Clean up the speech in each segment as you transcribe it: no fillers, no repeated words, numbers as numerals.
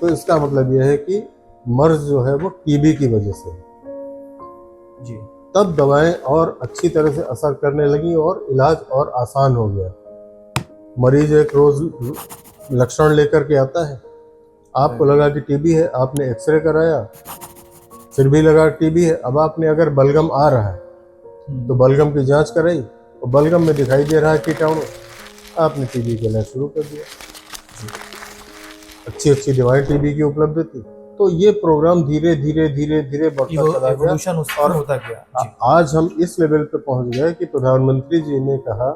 तो इसका मतलब यह है कि मर्ज जो है वो टीबी की वजह से है। जी। तब दवाएं और अच्छी तरह से असर करने लगी और इलाज और आसान हो गया। मरीज एक रोज लक्षण लेकर के आता है, आपको लगा कि टीबी है, आपने एक्सरे कराया, फिर भी लगा टीबी है। अब आपने अगर बलगम आ रहा है तो बलगम की जांच कराई तो बलगम में दिखाई दे रहा है कीटाणु, आपने टीबी का इलाज शुरू कर दिया। अच्छी अच्छी दवाएं टीबी की उपलब्ध थी। तो ये प्रोग्राम धीरे धीरे धीरे धीरे बढ़ता चला गया एवोल्यूशन उसका और होता गया। जी। आज हम इस लेवल पे पहुंच गए कि प्रधानमंत्री जी ने कहा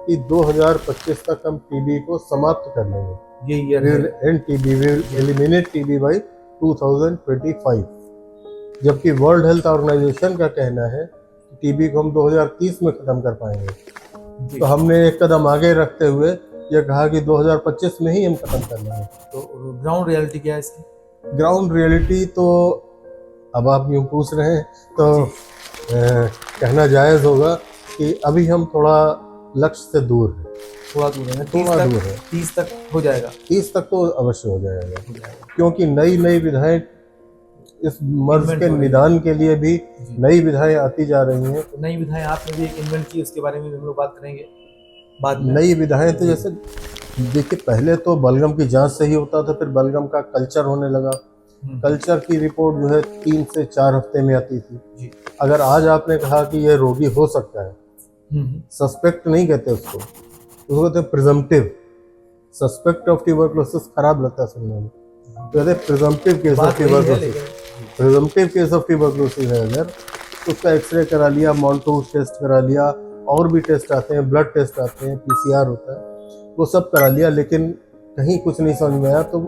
कि 2025 तक हम टीबी को समाप्त कर लेंगे। ये ईयर है। And TB will eliminate TB by 2025, जबकि वर्ल्ड हेल्थ ऑर्गेनाइजेशन का कहना है कि टीबी को हम 2030 में खत्म कर पाएंगे। तो हमने एक कदम आगे रखते हुए ये कहा कि 2025 में ही हम खत्म कर लेंगे। तो ग्राउंड रियलिटी क्या है इसकी? ग्राउंड रियलिटी तो अब आप यूँ पूछ रहे हैं तो कहना जायज़ होगा कि अभी हम थोड़ा लक्ष्य से दूर हैं। थोड़ा दूर है। थोड़ा दूर है। 30 तक हो जाएगा। 30 तक तो अवश्य हो जाएगा, क्योंकि नई नई विधाएं इस मर्ज के निदान के लिए भी नई विधाएं आती जा रही हैं। तो नई विधाएं आपने भी एक इन्वेंट की, उसके बारे में भी हम लोग बात करेंगे बाद में। नई विधाएं तो जैसे देखिए, पहले तो बलगम की जांच से ही होता था, फिर बलगम का कल्चर होने लगा। कल्चर की रिपोर्ट जो है 3 से 4 हफ्ते में आती थी। अगर आज आपने कहा कि ये रोगी हो सकता है, सस्पेक्ट नहीं कहते उसको कहते प्रिजम्पटिव। सस्पेक्ट ऑफ ट्यूबरकुलोसिस खराब लगता है सुनने में, तो कहते presumptive case of tuberculosis. Presumptive case of tuberculosis है अगर, तो उसका एक्सरे करा लिया, मॉन्टूस टेस्ट करा लिया, और भी टेस्ट आते हैं, ब्लड टेस्ट आते हैं, पीसीआर होता है, वो सब करा लिया, लेकिन कहीं कुछ नहीं समझ में आया तो